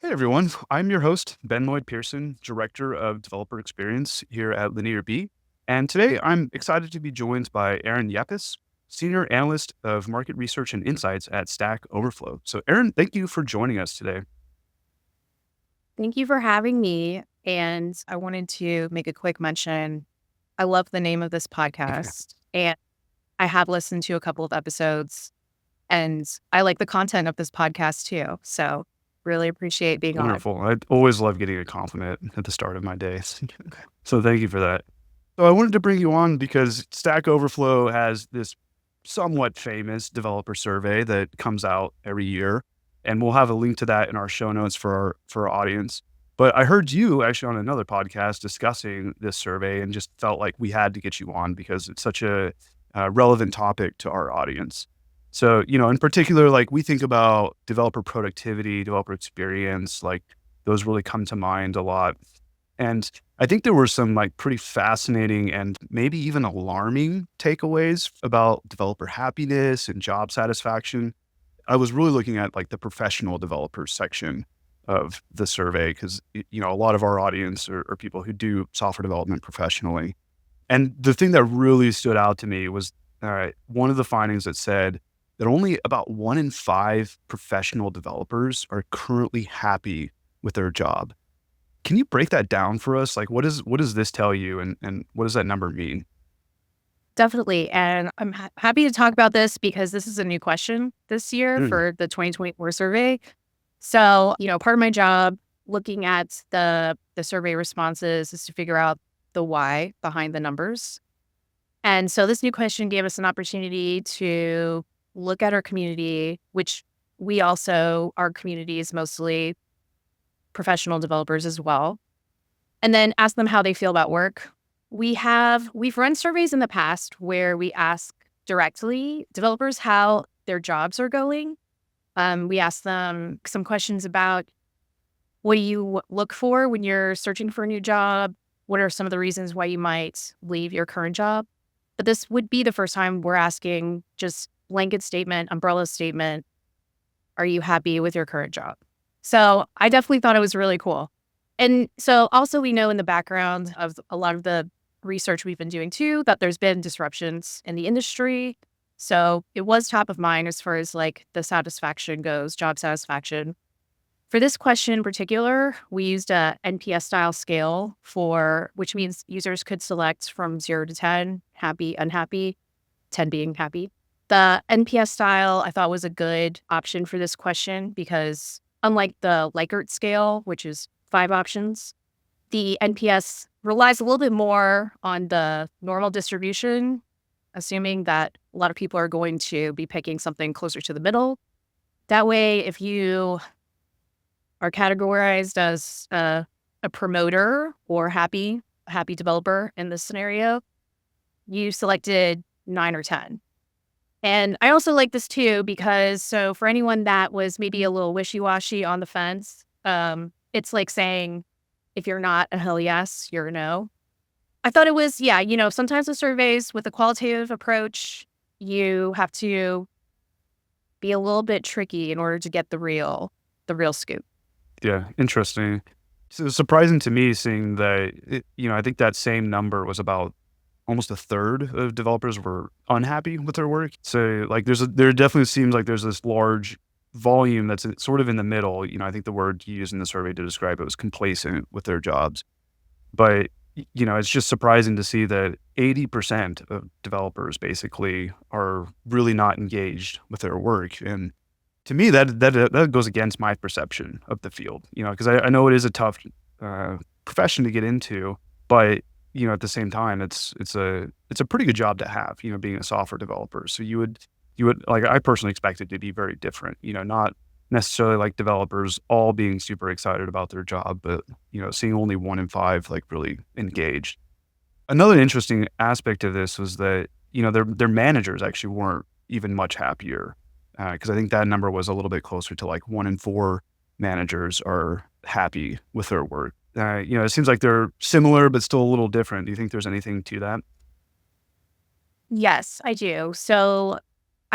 Hey everyone, I'm your host, Ben Lloyd Pearson, Director of Developer Experience here at LinearB. And today I'm excited to be joined by Erin Yepis, Senior Analyst of Market Research and Insights at Stack Overflow. So, Erin, thank you for joining us today. Thank you for having me. And I wanted to make a quick mention. I love the name of this podcast, and I have listened to a couple of episodes, and I like the content of this podcast too. So, really appreciate being on. Wonderful. I always love getting a compliment at the start of my day. So, thank you for that. So, I wanted to bring you on because Stack Overflow has this somewhat famous developer survey that comes out every year, and we'll have a link to that in our show notes for our audience. But I heard you actually on another podcast discussing this survey and just felt like we had to get you on because it's such a relevant topic to our audience. So, in particular, like we think about developer productivity, developer experience, like those really come to mind a lot. And I think there were some like pretty fascinating and maybe even alarming takeaways about developer happiness and job satisfaction. I was really looking at like the professional developers section of the survey because, a lot of our audience are people who do software development professionally. And the thing that really stood out to me was one of the findings that said that only about 1 in 5 professional developers are currently happy with their job. Can you break that down for us? Like, what does this tell you, and what does that number mean? Definitely. And I'm happy to talk about this because this is a new question this year Mm, for the 2024 survey. So, part of my job looking at the survey responses is to figure out the why behind the numbers. And so this new question gave us an opportunity to look at our community, which our community is mostly professional developers as well, and then ask them how they feel about work. We've run surveys in the past where we ask directly developers how their jobs are going. We ask them some questions about what do you look for when you're searching for a new job? What are some of the reasons why you might leave your current job? But this would be the first time we're asking just blanket statement, umbrella statement. Are you happy with your current job? So I definitely thought it was really cool. And so also we know in the background of a lot of the research we've been doing too, that there's been disruptions in the industry. So it was top of mind as far as like the satisfaction goes, job satisfaction. For this question in particular, we used a NPS style scale which means users could select from 0 to 10, happy, unhappy, 10 being happy. The NPS style I thought was a good option for this question because unlike the Likert scale, which is 5 options, the NPS relies a little bit more on the normal distribution, assuming that a lot of people are going to be picking something closer to the middle. That way, if you are categorized as a promoter or happy developer in this scenario, you selected 9 or 10. And I also like this too because so for anyone that was maybe a little wishy-washy on the fence, it's like saying if you're not a hell yes, you're a no. I thought it was, yeah, sometimes with surveys with a qualitative approach, you have to be a little bit tricky in order to get the real scoop. yeah, interesting. So it's surprising to me seeing that, I think that same number was about almost a third of developers were unhappy with their work. So like there definitely seems like there's this large volume that's sort of in the middle. I think the word you used in the survey to describe it was complacent with their jobs. But, it's just surprising to see that 80% of developers basically are really not engaged with their work. And to me, that goes against my perception of the field, because I know it is a tough profession to get into, but at the same time, it's a pretty good job to have, being a software developer. So you would like I personally expect it to be very different, not necessarily like developers all being super excited about their job, but seeing only 1 in 5 like really engaged. Another interesting aspect of this was that their managers actually weren't even much happier because I think that number was a little bit closer to like 1 in 4 managers are happy with their work. It seems like they're similar but still a little different. Do you think there's anything to that? Yes, I do. So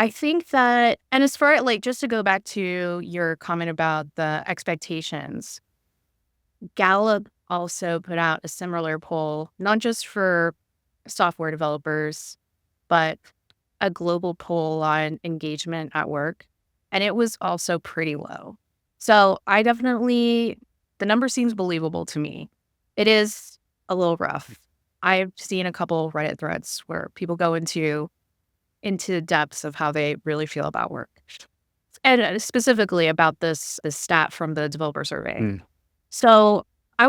I think that, and as far like just to go back to your comment about the expectations, Gallup also put out a similar poll, not just for software developers, but a global poll on engagement at work. And it was also pretty low. So the number seems believable to me. It is a little rough. I've seen a couple Reddit threads where people go into depths of how they really feel about work. And specifically about this stat from the developer survey. Mm. So I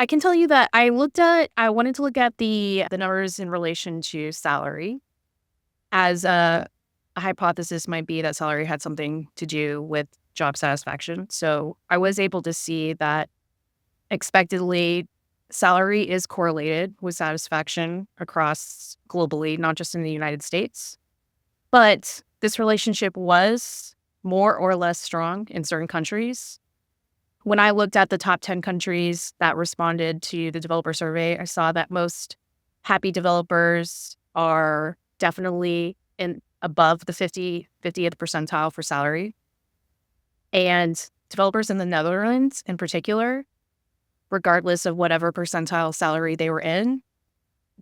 can tell you that I wanted to look at the numbers in relation to salary, as a hypothesis might be that salary had something to do with job satisfaction. So I was able to see that expectedly salary is correlated with satisfaction across globally, not just in the United States. But this relationship was more or less strong in certain countries. When I looked at the top 10 countries that responded to the developer survey, I saw that most happy developers are definitely above the 50th percentile for salary. And developers in the Netherlands in particular, regardless of whatever percentile salary they were in,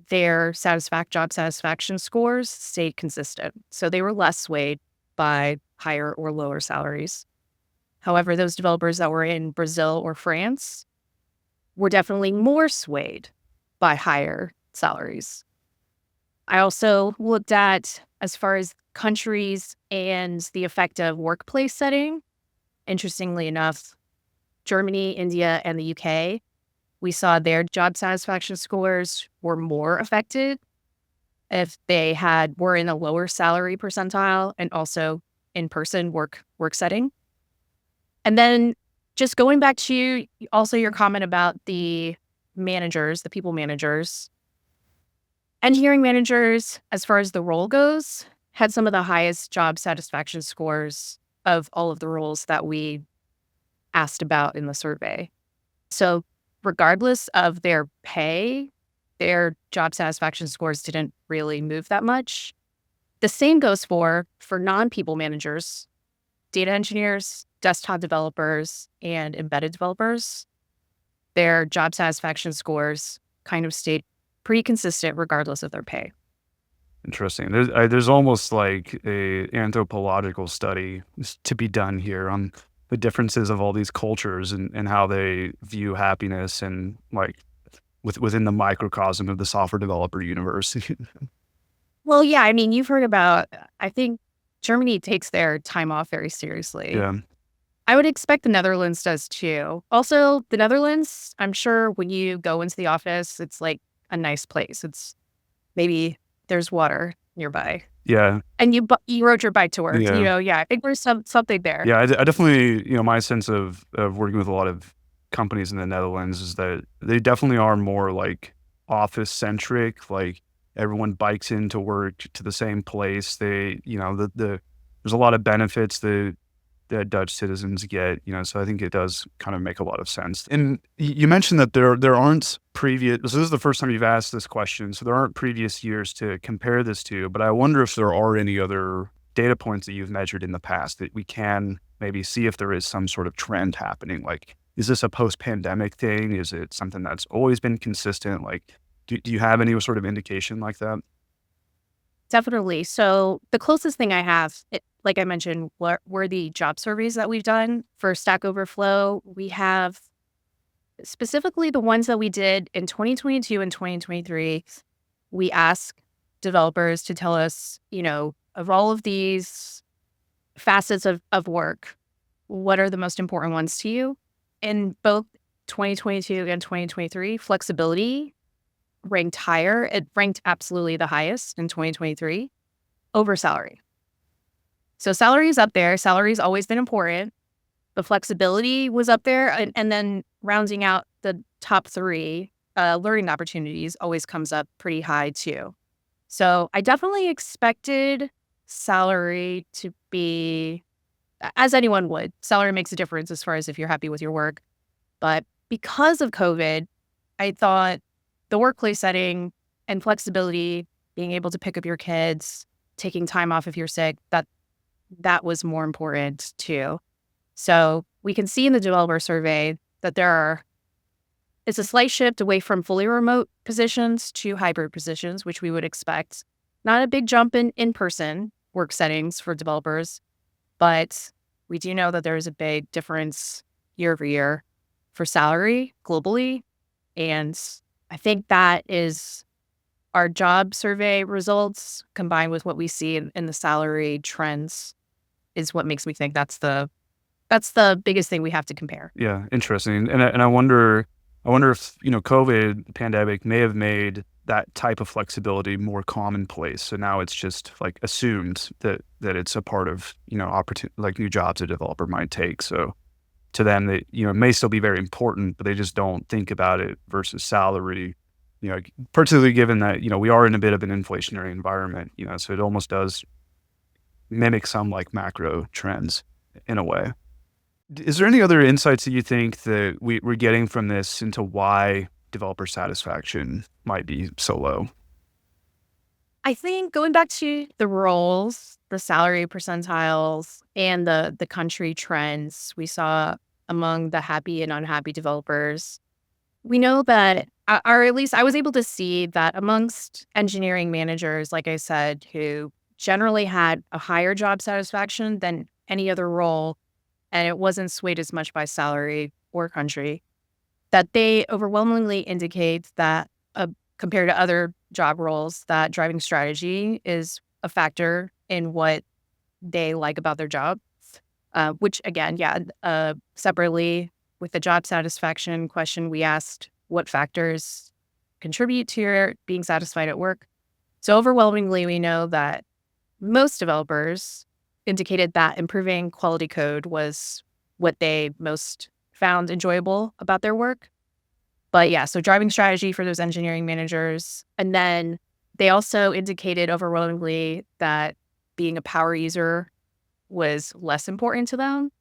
their job satisfaction scores stayed consistent. So they were less swayed by higher or lower salaries. However, those developers that were in Brazil or France were definitely more swayed by higher salaries. I also looked at, as far as countries and the effect of workplace setting, interestingly enough, Germany, India, and the UK, we saw their job satisfaction scores were more affected if they were in a lower salary percentile and also in-person work setting. And then just going back to also your comment about the people managers, engineering managers, as far as the role goes, had some of the highest job satisfaction scores of all of the roles that we asked about in the survey. So regardless of their pay, their job satisfaction scores didn't really move that much. The same goes for non-people managers, data engineers, desktop developers, and embedded developers. Their job satisfaction scores kind of stayed pretty consistent regardless of their pay. Interesting. There's almost like a anthropological study to be done here on the differences of all these cultures and how they view happiness and like within the microcosm of the software developer universe. Well, yeah, I mean, you've heard about, I think Germany takes their time off very seriously. Yeah. I would expect the Netherlands does too. Also, the Netherlands, I'm sure when you go into the office, it's like a nice place. Maybe there's water nearby. Yeah. And you rode your bike to work. Yeah. I think there's something there. Yeah. I definitely, my sense of working with a lot of companies in the Netherlands is that they definitely are more like office centric. Like everyone bikes into work to the same place. They, there's a lot of benefits that Dutch citizens get, so I think it does kind of make a lot of sense. And you mentioned that there aren't previous, so this is the first time you've asked this question, so there aren't previous years to compare this to, but I wonder if there are any other data points that you've measured in the past that we can maybe see if there is some sort of trend happening. Like, is this a post-pandemic thing? Is it something that's always been consistent? Like, do you have any sort of indication like that? Definitely. So the closest thing I have, like I mentioned, were the job surveys that we've done for Stack Overflow. We have specifically the ones that we did in 2022 and 2023. We asked developers to tell us, of all of these facets of work, what are the most important ones to you? In both 2022 and 2023, flexibility ranked higher. It ranked absolutely the highest in 2023 over salary. So salary is up there. Salary's always been important, but flexibility was up there. And then rounding out the top three, learning opportunities always comes up pretty high too. So I definitely expected salary to be, as anyone would, salary makes a difference as far as if you're happy with your work. But because of COVID, I thought the workplace setting and flexibility, being able to pick up your kids, taking time off if you're sick, that was more important too. So we can see in the developer survey that it's a slight shift away from fully remote positions to hybrid positions, which we would expect. Not a big jump in in-person work settings for developers, but we do know that there is a big difference year over year for salary globally. And I think that is our job survey results combined with what we see in the salary trends is what makes me think that's the biggest thing we have to compare. Yeah, interesting. And I wonder if, COVID pandemic may have made that type of flexibility more commonplace. So now it's just like assumed that it's a part of, opportunity, like new jobs a developer might take. So to them, they, it may still be very important, but they just don't think about it versus salary, particularly given that, we are in a bit of an inflationary environment, so it almost does mimic some like macro trends in a way. Is there any other insights that you think that we're getting from this into why developer satisfaction might be so low? I think going back to the roles, the salary percentiles, and the country trends we saw among the happy and unhappy developers, we know that, or at least I was able to see that amongst engineering managers, like I said, who generally had a higher job satisfaction than any other role, and it wasn't swayed as much by salary or country, that they overwhelmingly indicate that compared to other job roles, that driving strategy is a factor in what they like about their job, which again, separately with the job satisfaction question, we asked what factors contribute to your being satisfied at work. So overwhelmingly, we know that most developers indicated that improving quality code was what they most found enjoyable about their work. But yeah, so driving strategy for those engineering managers. And then they also indicated overwhelmingly that being a power user was less important to them.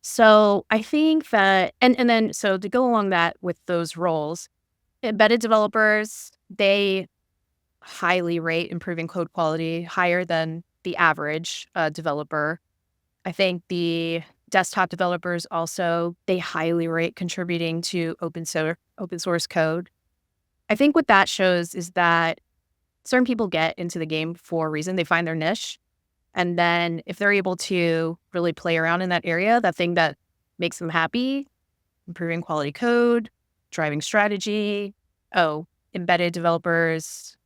So I think that, and then, so to go along that with those roles, embedded developers, they highly rate improving code quality higher than the average developer. I think the desktop developers also, they highly rate contributing to open source code. I think what that shows is that certain people get into the game for a reason. They find their niche. And then if they're able to really play around in that area, that thing that makes them happy, improving quality code, driving strategy. Oh, embedded developers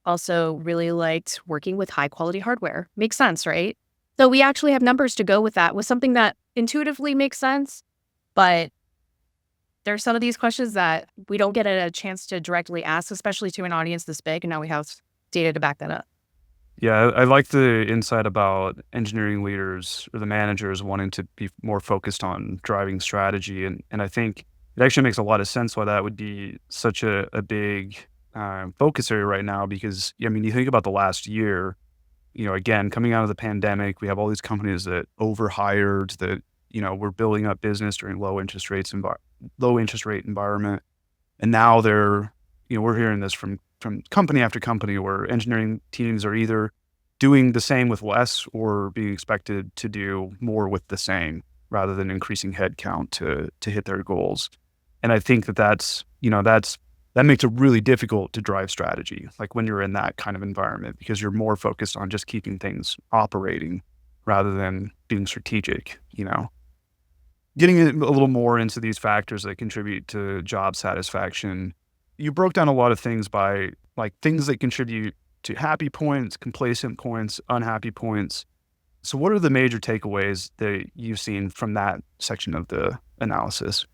also really liked working with high quality hardware. Makes sense, right? So we actually have numbers to go with that, with something that intuitively makes sense, but there's some of these questions that we don't get a chance to directly ask, especially to an audience this big, and now we have data to back that up. Yeah, I like the insight about engineering leaders or the managers wanting to be more focused on driving strategy. And I think it actually makes a lot of sense why that would be such a big focus area right now, because, I mean, you think about the last year, again, coming out of the pandemic, we have all these companies that overhired, that, were building up business during low interest rate environment. And now we're hearing this from company after company where engineering teams are either doing the same with less or being expected to do more with the same rather than increasing headcount to hit their goals. And I think that makes it really difficult to drive strategy, like when you're in that kind of environment, because you're more focused on just keeping things operating rather than being strategic, Getting a little more into these factors that contribute to job satisfaction, you broke down a lot of things by like things that contribute to happy points, complacent points, unhappy points. So what are the major takeaways that you've seen from that section of the analysis?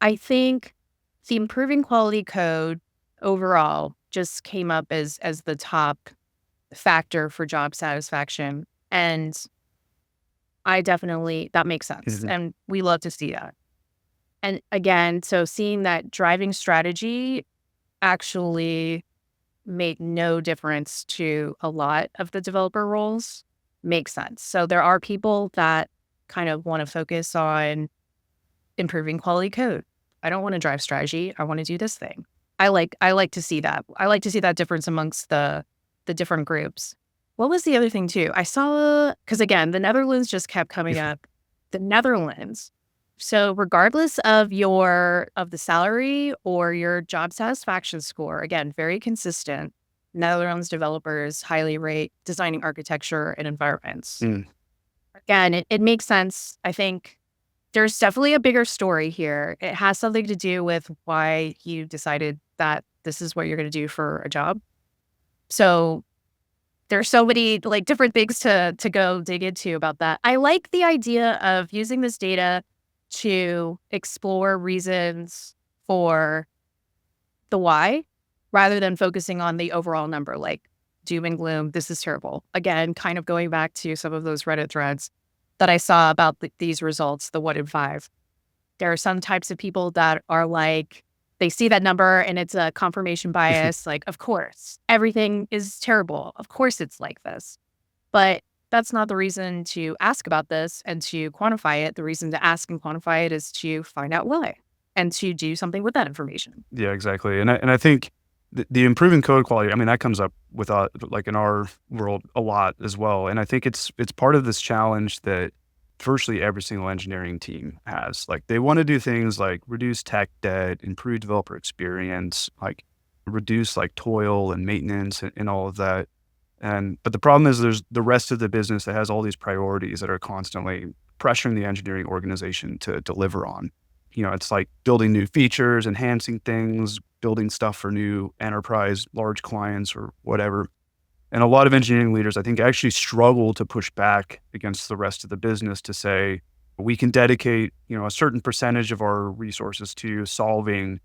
I think the improving quality code overall just came up as the top factor for job satisfaction. And that makes sense. Mhm. And we love to see that. And again, so seeing that driving strategy actually made no difference to a lot of the developer roles makes sense. So there are people that kind of want to focus on improving quality code. I don't want to drive strategy. I want to do this thing. I like to see that. I like to see that difference amongst the the different groups. What was the other thing too? I saw, because again, the Netherlands just kept coming up. The Netherlands. So regardless of the salary or your job satisfaction score, again, very consistent. Netherlands developers highly rate designing architecture and environments. Again, it makes sense. I think there's definitely a bigger story here. It has something to do with why you decided that this is what you're going to do for a job. So there's so many like different things to go dig into about that. I like the idea of using this data to explore reasons for the why rather than focusing on the overall number, like doom and gloom, this is terrible. Again, kind of going back to some of those Reddit threads that I saw about these results, the 1 in 5. There are some types of people that are like, they see that number and it's a confirmation bias. Like, of course, everything is terrible. Of course it's like this. But that's not the reason to ask about this and to quantify it. The reason to ask and quantify it is to find out why and to do something with that information. Yeah, exactly. And I think the improving code quality, I mean, that comes up with like in our world a lot as well. And I think it's part of this challenge that virtually every single engineering team has. Like they want to do things like reduce tech debt, improve developer experience, like reduce like toil and maintenance and all of that. But the problem is there's the rest of the business that has all these priorities that are constantly pressuring the engineering organization to deliver on. It's like building new features, enhancing things, building stuff for new enterprise, large clients or whatever. And a lot of engineering leaders, I think, actually struggle to push back against the rest of the business to say, we can dedicate, a certain percentage of our resources to solving,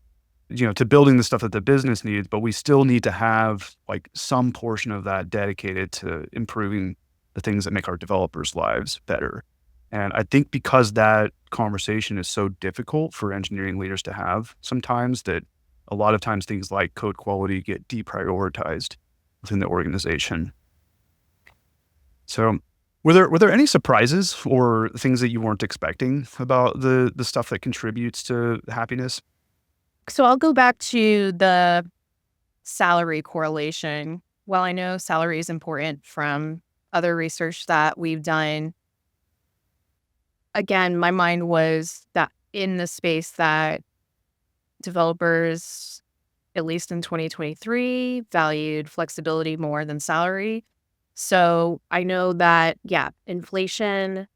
to building the stuff that the business needs, but we still need to have like some portion of that dedicated to improving the things that make our developers' lives better. And I think because that conversation is so difficult for engineering leaders to have sometimes, that a lot of times things like code quality get deprioritized within the organization. So were there any surprises or things that you weren't expecting about the stuff that contributes to happiness? So I'll go back to the salary correlation. While I know salary is important from other research that we've done, again, my mind was that in the space that developers, at least in 2023, valued flexibility more than salary. So I know that, inflation,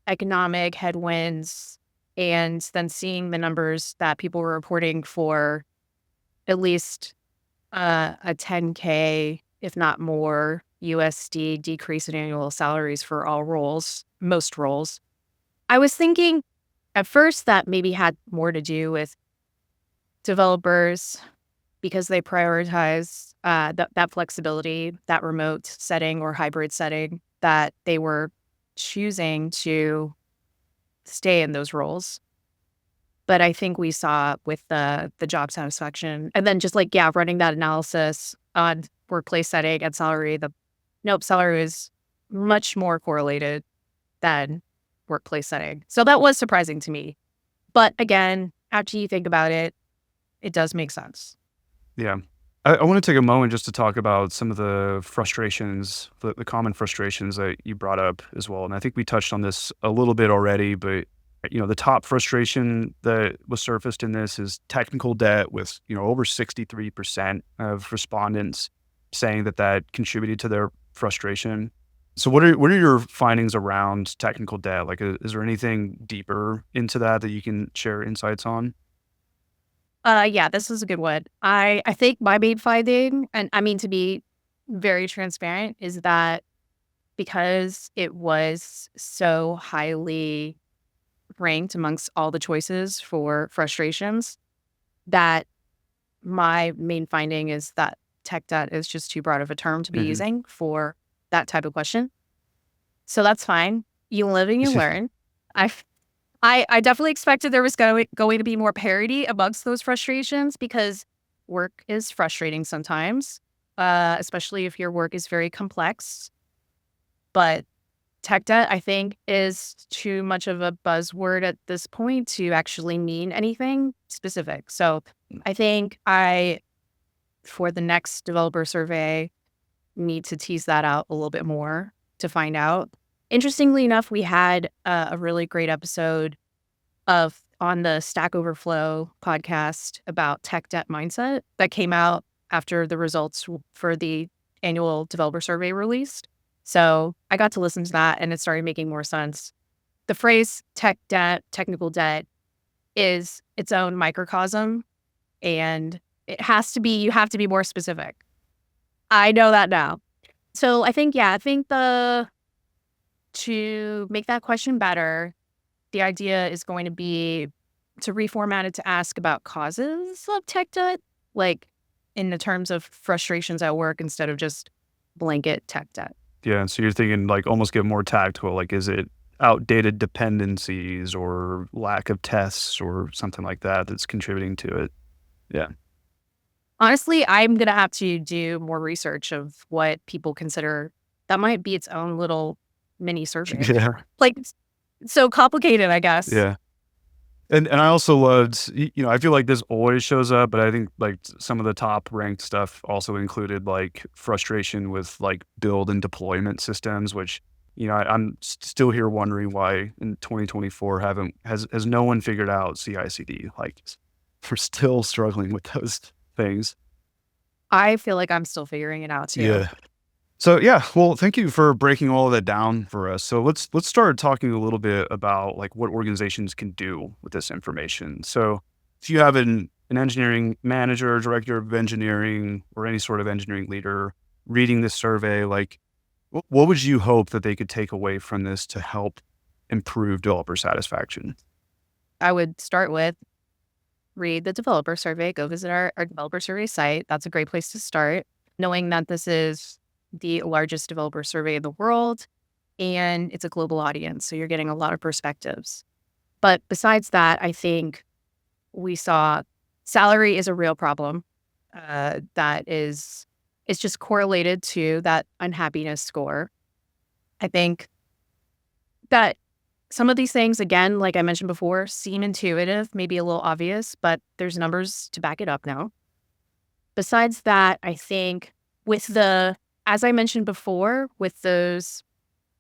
economic headwinds, and then seeing the numbers that people were reporting for at least a 10K, if not more, USD decrease in annual salaries for all roles, most roles. I was thinking at first that maybe had more to do with developers because they prioritize that flexibility, that remote setting or hybrid setting, that they were choosing to stay in those roles. But I think we saw with the job satisfaction and then just like, running that analysis on workplace setting and salary, salary is much more correlated than workplace setting. So that was surprising to me. But again, after you think about it, it does make sense. Yeah. I want to take a moment just to talk about some of the frustrations, the common frustrations that you brought up as well. And I think we touched on this a little bit already, but the top frustration that was surfaced in this is technical debt with, over 63% of respondents saying that contributed to their frustration. So what are your findings around technical debt? Like, is there anything deeper into that you can share insights on? This was a good one. I think my main finding, and I mean to be very transparent, is that because it was so highly ranked amongst all the choices for frustrations, that my main finding is that tech debt is just too broad of a term to be using for that type of question. So that's fine. You live and you learn. I definitely expected there was going to be more parity amongst those frustrations because work is frustrating sometimes, especially if your work is very complex. But tech debt, I think, is too much of a buzzword at this point to actually mean anything specific. So I think for the next developer survey, need to tease that out a little bit more to find out. Interestingly enough, we had a really great episode on the Stack Overflow podcast about tech debt mindset that came out after the results for the annual developer survey released. So I got to listen to that and it started making more sense. The phrase tech debt, technical debt is its own microcosm, and you have to be more specific. I know that now. So I think to make that question better, the idea is going to be to reformat it to ask about causes of tech debt, like in the terms of frustrations at work instead of just blanket tech debt. Yeah. So you're thinking like almost get more tactical. Like, is it outdated dependencies or lack of tests or something like that that's contributing to it? Yeah. Honestly, I'm going to have to do more research of what people consider. That might be its own little mini survey. Yeah. Like, so complicated, I guess. Yeah. And I also loved, I feel like this always shows up, but I think like some of the top ranked stuff also included like frustration with like build and deployment systems, which, I'm still here wondering why in 2024 has no one figured out CI/CD? Like we're still struggling with those things. I feel like I'm still figuring it out too. Yeah. So yeah, well, thank you for breaking all of that down for us. So let's start talking a little bit about like what organizations can do with this information. So if you have an engineering manager, director of engineering, or any sort of engineering leader reading this survey, like what would you hope that they could take away from this to help improve developer satisfaction? I would start with read the developer survey, go visit our developer survey site. That's a great place to start, knowing that this is the largest developer survey in the world, and it's a global audience. So you're getting a lot of perspectives. But besides that, I think we saw salary is a real problem it's just correlated to that unhappiness score. I think that some of these things, again, like I mentioned before, seem intuitive, maybe a little obvious, but there's numbers to back it up now. Besides that, I think as I mentioned before, with those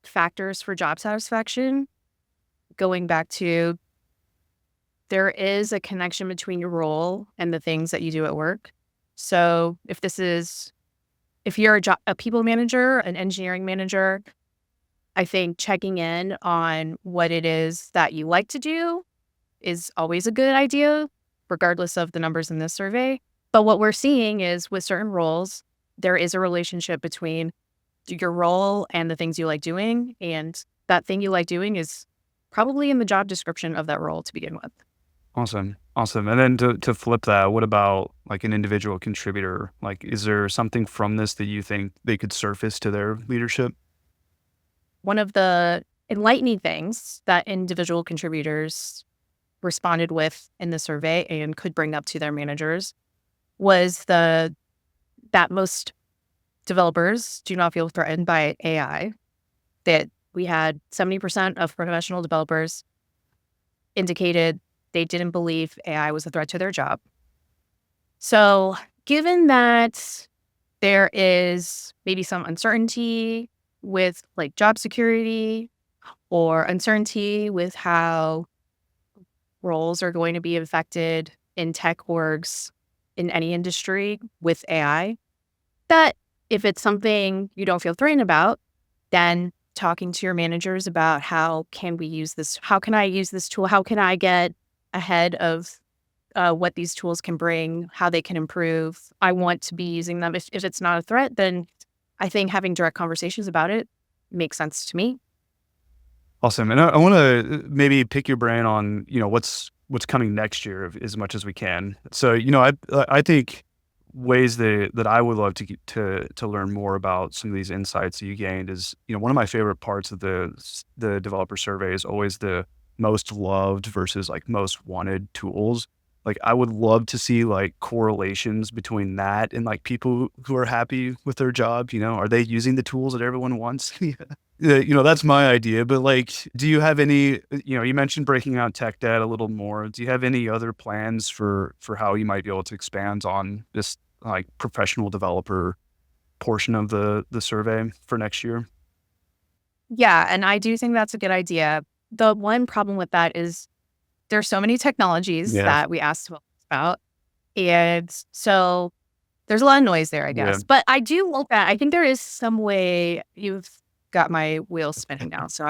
factors for job satisfaction, going back to there is a connection between your role and the things that you do at work. So if you're a people manager, an engineering manager, I think checking in on what it is that you like to do is always a good idea, regardless of the numbers in this survey. But what we're seeing is with certain roles, there is a relationship between your role and the things you like doing. And that thing you like doing is probably in the job description of that role to begin with. Awesome. And then to flip that, what about like an individual contributor? Like, is there something from this that you think they could surface to their leadership? One of the enlightening things that individual contributors responded with in the survey and could bring up to their managers was that most developers do not feel threatened by AI. That we had 70% of professional developers indicated they didn't believe AI was a threat to their job. So given that there is maybe some uncertainty with like job security or uncertainty with how roles are going to be affected in tech orgs in any industry with AI, that if it's something you don't feel threatened about, then talking to your managers about how can we use this, how can I use this tool, how can I get ahead of what these tools can bring, how they can improve. I want to be using them. If it's not a threat, then I think having direct conversations about it makes sense to me. Awesome. And I want to maybe pick your brain on, what's coming next year as much as we can. So, I think ways that I would love to learn more about some of these insights that you gained is, one of my favorite parts of the developer survey is always the most loved versus like most wanted tools. Like I would love to see like correlations between that and like people who are happy with their job, are they using the tools that everyone wants? That's my idea. But like, do you have any, you mentioned breaking out tech debt a little more. Do you have any other plans for how you might be able to expand on this like professional developer portion of the survey for next year. Yeah, and I do think that's a good idea. The one problem with that is there's so many technologies Yeah. that we asked about. And so there's a lot of noise there, I Yeah. guess. But I do like that. I think there is some way you've got my wheels spinning now. So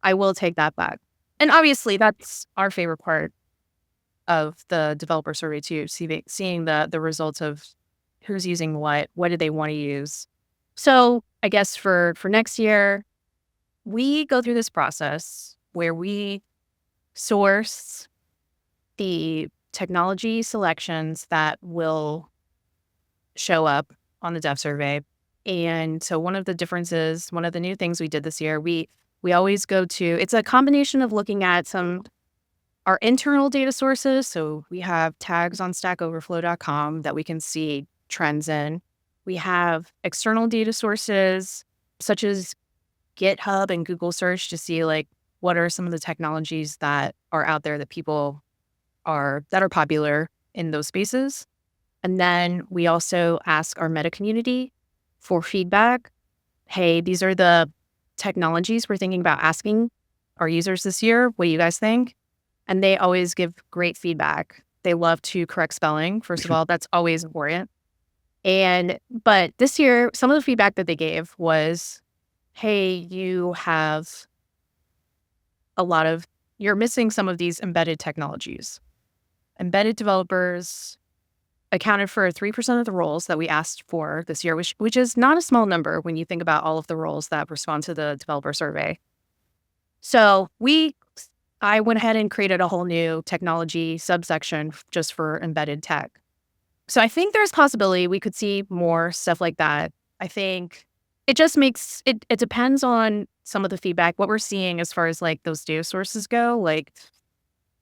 I will take that back. And obviously that's our favorite part of the developer survey too, seeing the results of who's using what do they want to use. So I guess for next year, we go through this process where we source the technology selections that will show up on the dev survey. And so one of the new things we did this year, we always go to, it's a combination of looking at our internal data sources. So we have tags on stackoverflow.com that we can see trends in. We have external data sources such as GitHub and Google search to see like what are some of the technologies that are out there that people that are popular in those spaces. And then we also ask our meta community for feedback. Hey, these are the technologies we're thinking about asking our users this year. What do you guys think? And they always give great feedback. They love to correct spelling. First of all, that's always important. But this year, some of the feedback that they gave was, hey, you're missing some of these embedded technologies. Embedded developers accounted for 3% of the roles that we asked for this year, which is not a small number when you think about all of the roles that respond to the developer survey. So I went ahead and created a whole new technology subsection just for embedded tech. So I think there's possibility we could see more stuff like that. I think it just makes it depends on some of the feedback, what we're seeing as far as like those data sources go. Like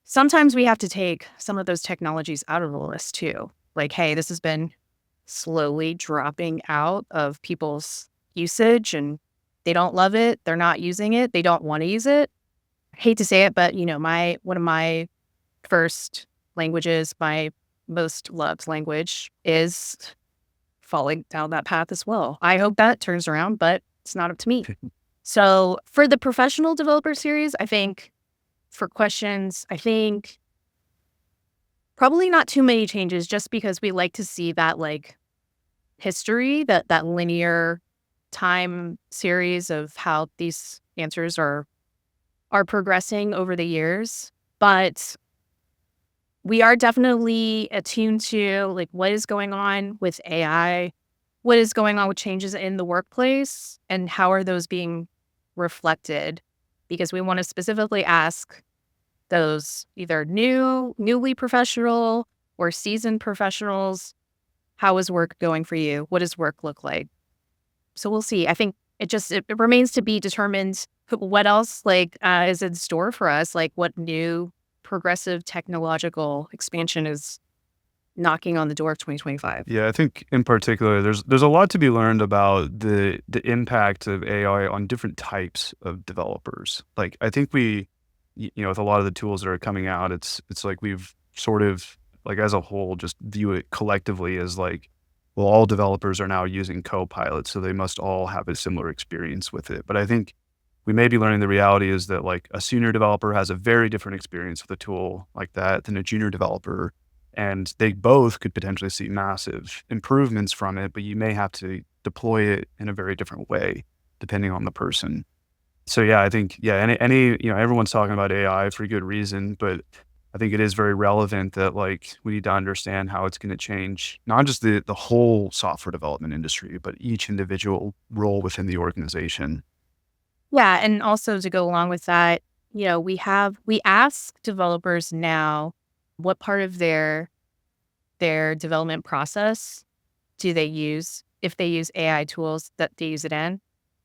sometimes we have to take some of those technologies out of the list too. Like, hey, this has been slowly dropping out of people's usage and they don't love it. They're not using it. They don't want to use it. I hate to say it, but one of my first languages, my most loved language is falling down that path as well. I hope that turns around, but it's not up to me. So for the professional developer series, I think for questions, I think probably not too many changes just because we like to see that like history, that linear time series of how these answers are progressing over the years. But we are definitely attuned to like what is going on with AI, what is going on with changes in the workplace, and how are those being reflected? Because we want to specifically ask those either newly professional or seasoned professionals, how is work going for you? What does work look like? So we'll see. I think it remains to be determined what else is in store for us, like what new progressive technological expansion is knocking on the door of 2025. Yeah, I think in particular, there's a lot to be learned about the impact of AI on different types of developers. Like I think with a lot of the tools that are coming out, it's like we've sort of like as a whole just view it collectively as like, well, all developers are now using Copilot, so they must all have a similar experience with it. But I think we may be learning the reality is that like a senior developer has a very different experience with a tool like that than a junior developer. And they both could potentially see massive improvements from it, but you may have to deploy it in a very different way depending on the person. So yeah, I think, everyone's talking about AI for good reason, but I think it is very relevant that like we need to understand how it's going to change, not just the whole software development industry, but each individual role within the organization. Yeah. And also to go along with that, we ask developers now what part of their development process do they use if they use AI tools that they use it in.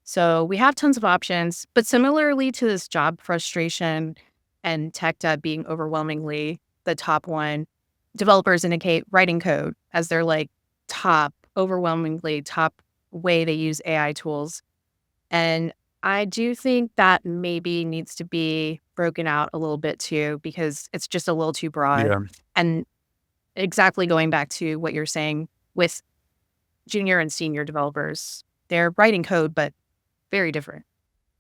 So we have tons of options, but similarly to this job frustration and tech debt being overwhelmingly the top one, developers indicate writing code as their like overwhelmingly top way they use AI tools. And I do think that maybe needs to be broken out a little bit too, because it's just a little too broad. Yeah. And exactly going back to what you're saying with junior and senior developers. They're writing code, but very different.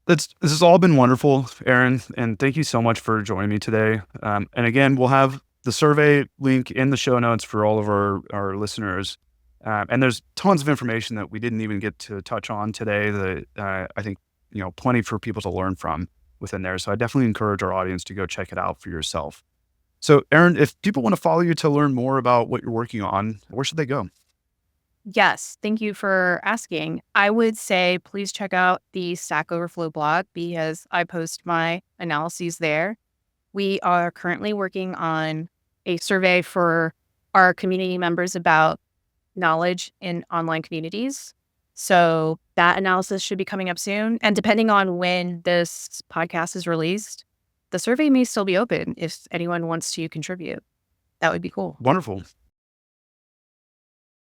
This has all been wonderful, Erin, and thank you so much for joining me today. And again, we'll have the survey link in the show notes for all of our listeners. And there's tons of information that we didn't even get to touch on today that I think, plenty for people to learn from within there. So I definitely encourage our audience to go check it out for yourself. So Erin, if people want to follow you to learn more about what you're working on, where should they go? Yes, thank you for asking. I would say please check out the Stack Overflow blog because I post my analyses there. We are currently working on a survey for our community members about knowledge in online communities. So that analysis should be coming up soon. And depending on when this podcast is released, the survey may still be open if anyone wants to contribute. That would be cool. Wonderful.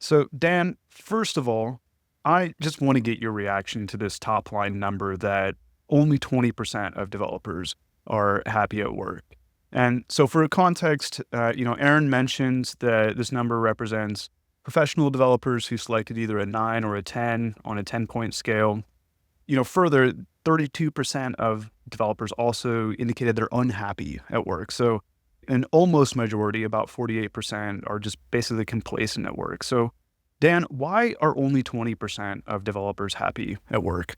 So Dan, first of all, I just want to get your reaction to this top line number that only 20% of developers are happy at work. And so for context, Erin mentioned that this number represents professional developers who selected either a 9 or a 10 on a 10-point scale. Further, 32% of developers also indicated they're unhappy at work. So an almost majority, about 48%, are just basically complacent at work. So Dan, why are only 20% of developers happy at work?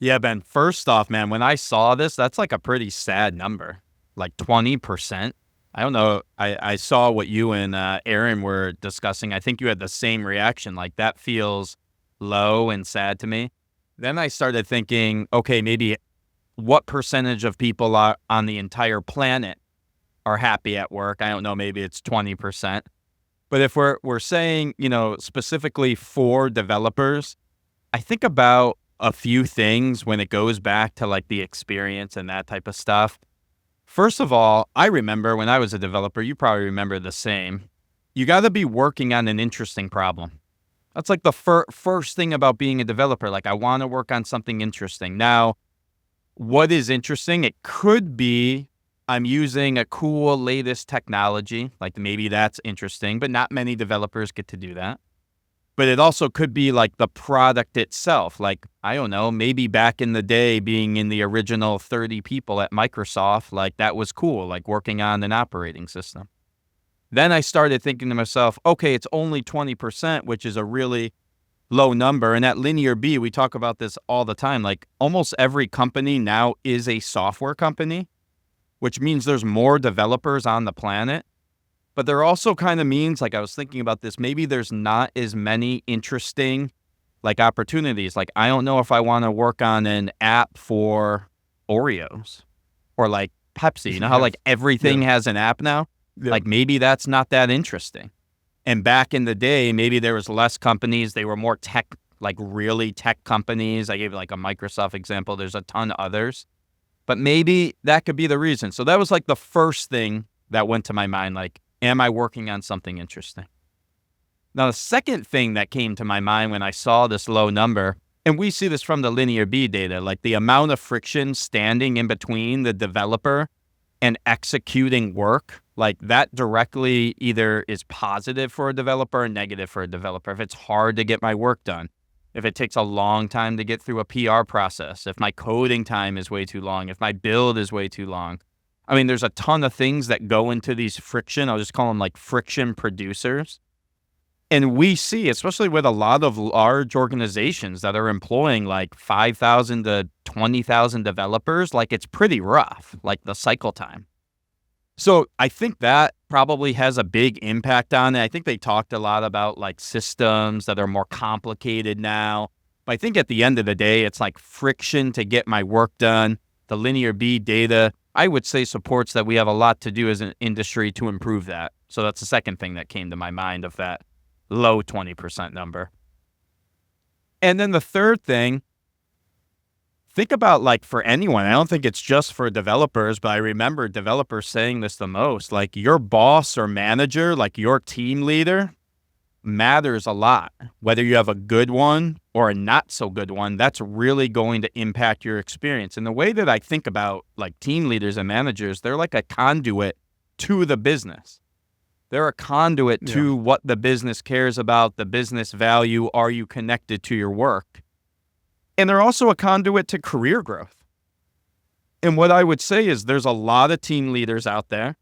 Yeah, Ben, first off, man, when I saw this, that's like a pretty sad number, like 20%. I don't know. I saw what you and Erin were discussing. I think you had the same reaction. Like, that feels low and sad to me. Then I started thinking, okay, maybe what percentage of people are on the entire planet are happy at work? I don't know, maybe it's 20%. But if we're saying, specifically for developers, I think about a few things when it goes back to like the experience and that type of stuff. First of all, I remember when I was a developer, you probably remember the same. You got to be working on an interesting problem. That's like the first thing about being a developer. Like, I want to work on something interesting. Now, what is interesting? It could be I'm using a cool latest technology. Like, maybe that's interesting, but not many developers get to do that. But it also could be like the product itself. Like, I don't know, maybe back in the day being in the original 30 people at Microsoft, like that was cool, like working on an operating system. Then I started thinking to myself, okay, it's only 20%, which is a really low number. And at LinearB, we talk about this all the time. Like, almost every company now is a software company, which means there's more developers on the planet. But there also kind of means, like, I was thinking about this, maybe there's not as many interesting like opportunities. Like, I don't know if I want to work on an app for Oreos or like Pepsi. You know how like everything has an app now? Yeah. Like, maybe that's not that interesting. And back in the day, maybe there was less companies. They were more tech, like really tech companies. I gave like a Microsoft example. There's a ton of others. But maybe that could be the reason. So that was like the first thing that went to my mind. Like, am I working on something interesting? Now, the second thing that came to my mind when I saw this low number, and we see this from the LinearB data, like the amount of friction standing in between the developer and executing work, like that directly either is positive for a developer or negative for a developer. If it's hard to get my work done, if it takes a long time to get through a PR process, if my coding time is way too long, if my build is way too long. I mean, there's a ton of things that go into these friction. I'll just call them like friction producers. And we see, especially with a lot of large organizations that are employing like 5,000 to 20,000 developers, like it's pretty rough, like the cycle time. So I think that probably has a big impact on it. I think they talked a lot about like systems that are more complicated now. But I think at the end of the day, it's like friction to get my work done. The LinearB data, I would say, supports that we have a lot to do as an industry to improve that. So that's the second thing that came to my mind of that low 20% number. And then the third thing, think about like for anyone, I don't think it's just for developers, but I remember developers saying this the most, like your boss or manager, like your team leader matters a lot. Whether you have a good one or a not so good one, that's really going to impact your experience. And the way that I think about like team leaders and managers, they're like a conduit to the business. They're a conduit Yeah. to what the business cares about, the business value. Are you connected to your work? And they're also a conduit to career growth. And what I would say is there's a lot of team leaders out there.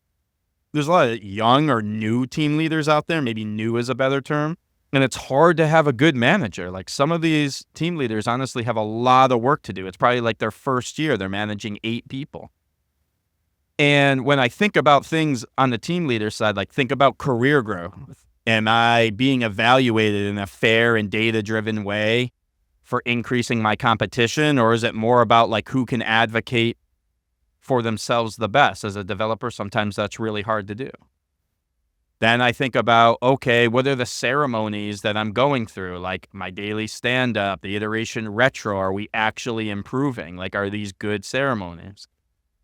There's a lot of young or new team leaders out there. Maybe new is a better term. And it's hard to have a good manager. Like some of these team leaders honestly have a lot of work to do. It's probably like their first year. They're managing 8 people. And when I think about things on the team leader side, like think about career growth. Am I being evaluated in a fair and data-driven way for increasing my competition? Or is it more about like who can advocate for themselves the best? As a developer, sometimes that's really hard to do. Then I think about, okay, what are the ceremonies that I'm going through? Like my daily stand-up, the iteration retro, are we actually improving? Like, are these good ceremonies?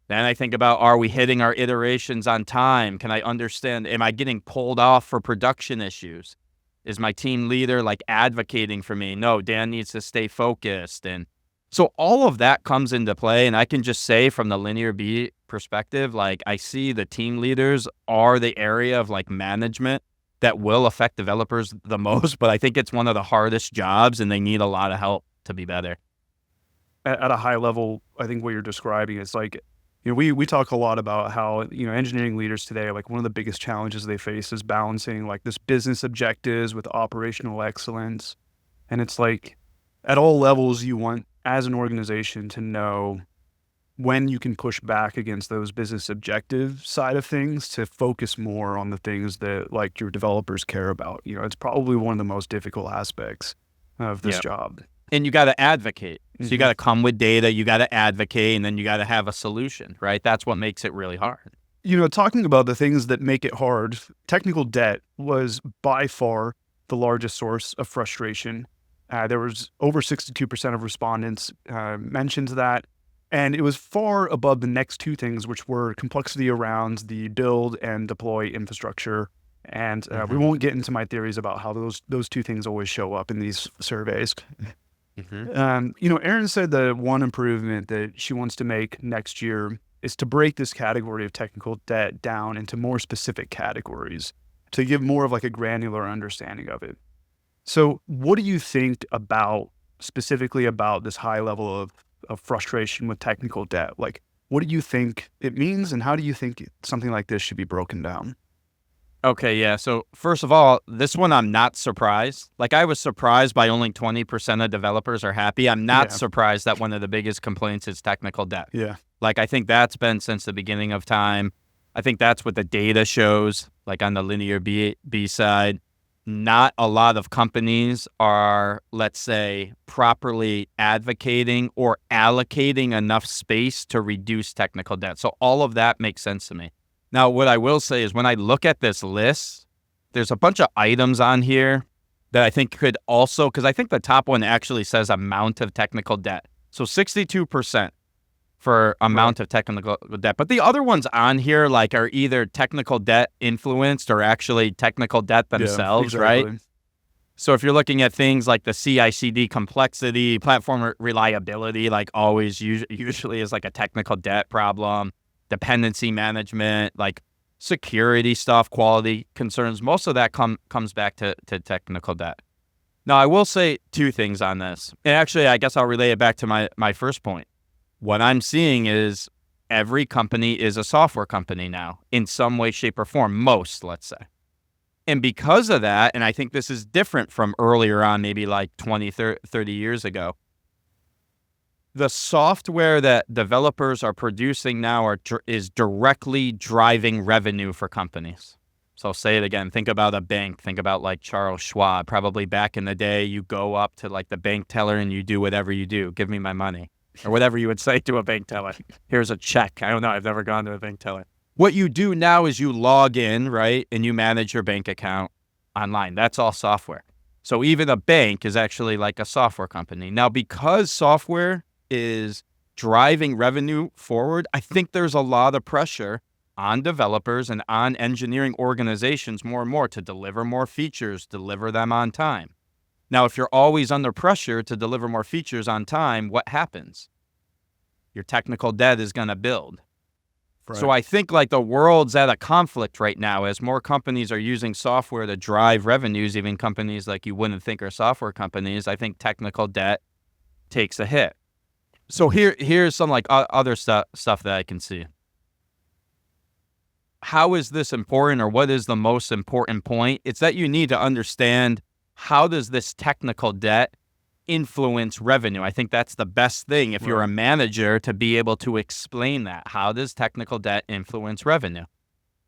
Then I think about, are we hitting our iterations on time? Can I understand, am I getting pulled off for production issues? Is my team leader like advocating for me? No, Dan needs to stay focused. And so all of that comes into play. And I can just say from the LinearB perspective, like I see the team leaders are the area of like management that will affect developers the most, but I think it's one of the hardest jobs and they need a lot of help to be better. At a high level, I think what you're describing is like, we talk a lot about how, engineering leaders today, like one of the biggest challenges they face is balancing like this business objectives with operational excellence. And it's like at all levels, you want as an organization to know when you can push back against those business objective side of things to focus more on the things that like your developers care about. It's probably one of the most difficult aspects of this job. And you got to advocate. So you Mhm. got to come with data, you got to advocate, and then you got to have a solution, right? That's what makes it really hard. Talking about the things that make it hard, technical debt was by far the largest source of frustration. There was over 62% of respondents mentioned that. And it was far above the next two things, which were complexity around the build and deploy infrastructure. And we won't get into my theories about how those two things always show up in these surveys. Erin said the one improvement that she wants to make next year is to break this category of technical debt down into more specific categories to give more of like a granular understanding of it. So what do you think specifically about this high level of frustration with technical debt? Like, what do you think it means and how do you think something like this should be broken down? Okay, yeah. So first of all, this one I'm not surprised. Like I was surprised by only 20% of developers are happy. I'm not surprised that one of the biggest complaints is technical debt. Yeah. Like I think that's been since the beginning of time. I think that's what the data shows, like on the LinearB side. Not a lot of companies are, let's say, properly advocating or allocating enough space to reduce technical debt. So all of that makes sense to me. Now, what I will say is when I look at this list, there's a bunch of items on here that I think could also, because I think the top one actually says amount of technical debt. So 62% for amount of technical debt. But the other ones on here like are either technical debt influenced or actually technical debt themselves, right? So if you're looking at things like the CI/CD complexity, platform reliability, like always usually is like a technical debt problem. Dependency management, like security stuff, quality concerns, most of that comes back to technical debt. Now, I will say two things on this. And actually, I guess I'll relay it back to my first point. What I'm seeing is every company is a software company now in some way, shape, or form, most, let's say. And because of that, and I think this is different from earlier on, maybe like 20, 30 years ago, the software that developers are producing now is directly driving revenue for companies. So I'll say it again. Think about a bank. Think about like Charles Schwab. Probably back in the day, you go up to like the bank teller and you do whatever you do. Give me my money. Or whatever you would say to a bank teller. Here's a check. I don't know. I've never gone to a bank teller. What you do now is you log in, right? And you manage your bank account online. That's all software. So even a bank is actually like a software company. Now, because software is driving revenue forward, I think there's a lot of pressure on developers and on engineering organizations more and more to deliver more features, deliver them on time. Now, if you're always under pressure to deliver more features on time, what happens? Your technical debt is going to build. So I think like the world's at a conflict right now as more companies are using software to drive revenues, even companies like you wouldn't think are software companies. I think technical debt takes a hit. So here's some like other stuff that I can see. How is this important, or what is the most important point? It's that you need to understand, how does this technical debt influence revenue? I think that's the best thing if you're a manager, to be able to explain that. How does technical debt influence revenue?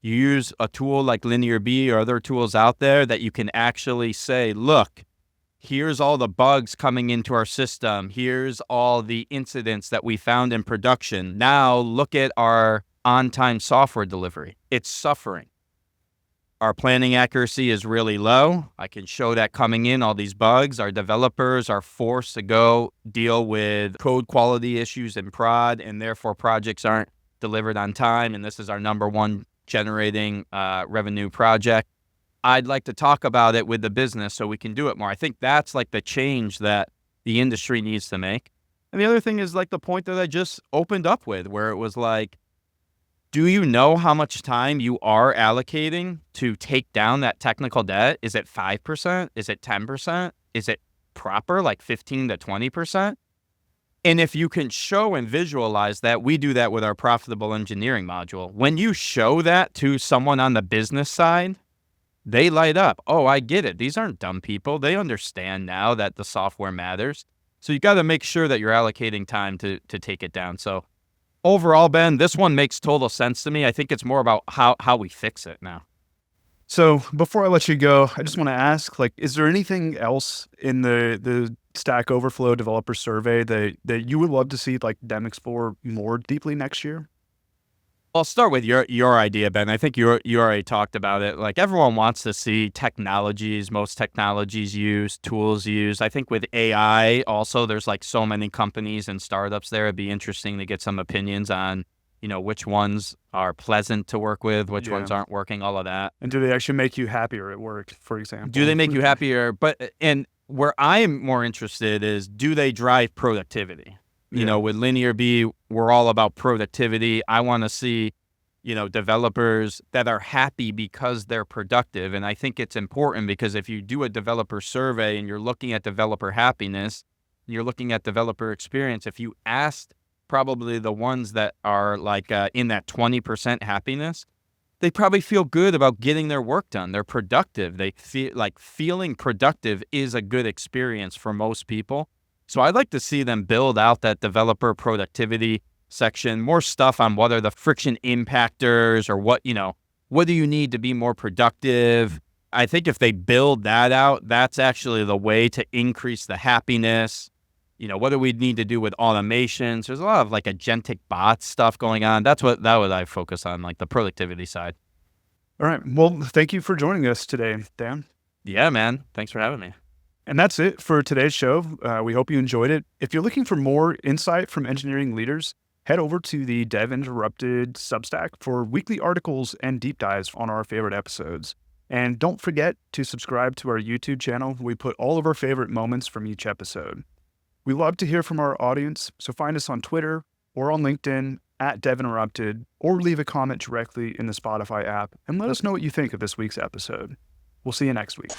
You use a tool like LinearB or other tools out there that you can actually say, look, here's all the bugs coming into our system. Here's all the incidents that we found in production. Now look at our on-time software delivery. It's suffering. Our planning accuracy is really low. I can show that coming in, all these bugs. Our developers are forced to go deal with code quality issues in prod, and therefore projects aren't delivered on time. And this is our number one generating revenue project. I'd like to talk about it with the business so we can do it more. I think that's like the change that the industry needs to make. And the other thing is like the point that I just opened up with, where it was like, do you know how much time you are allocating to take down that technical debt? Is it 5%? Is it 10%? Is it proper, like 15 to 20%? And if you can show and visualize that, we do that with our profitable engineering module. When you show that to someone on the business side, they light up. Oh, I get it. These aren't dumb people. They understand now that the software matters. So you got to make sure that you're allocating time to take it down. So overall, Ben, this one makes total sense to me. I think it's more about how we fix it now. So before I let you go, I just want to ask, like, is there anything else in the Stack Overflow Developer Survey that you would love to see like them explore more deeply next year? I'll start with your idea, Ben. I think you already talked about it. Like, everyone wants to see technologies, most technologies used, tools used. I think with AI also, there's like so many companies and startups there. It'd be interesting to get some opinions on, which ones are pleasant to work with, which ones aren't working, all of that. And do they actually make you happier at work, for example? Do they make you happier? And where I'm more interested is, do they drive productivity? With LinearB, we're all about productivity. I want to see, developers that are happy because they're productive. And I think it's important, because if you do a developer survey and you're looking at developer happiness, you're looking at developer experience, if you asked probably the ones that are like in that 20% happiness, they probably feel good about getting their work done. They're productive. They feel like feeling productive is a good experience for most people. So I'd like to see them build out that developer productivity section, more stuff on what are the friction impactors, or what do you need to be more productive? I think if they build that out, that's actually the way to increase the happiness. What do we need to do with automations? There's a lot of like agentic bot stuff going on. That would I focus on, like the productivity side. All right. Well, thank you for joining us today, Dan. Yeah, man. Thanks for having me. And that's it for today's show. We hope you enjoyed it. If you're looking for more insight from engineering leaders, head over to the Dev Interrupted Substack for weekly articles and deep dives on our favorite episodes. And don't forget to subscribe to our YouTube channel. We put all of our favorite moments from each episode. We love to hear from our audience, so find us on Twitter or on LinkedIn @DevInterrupted, or leave a comment directly in the Spotify app and let us know what you think of this week's episode. We'll see you next week.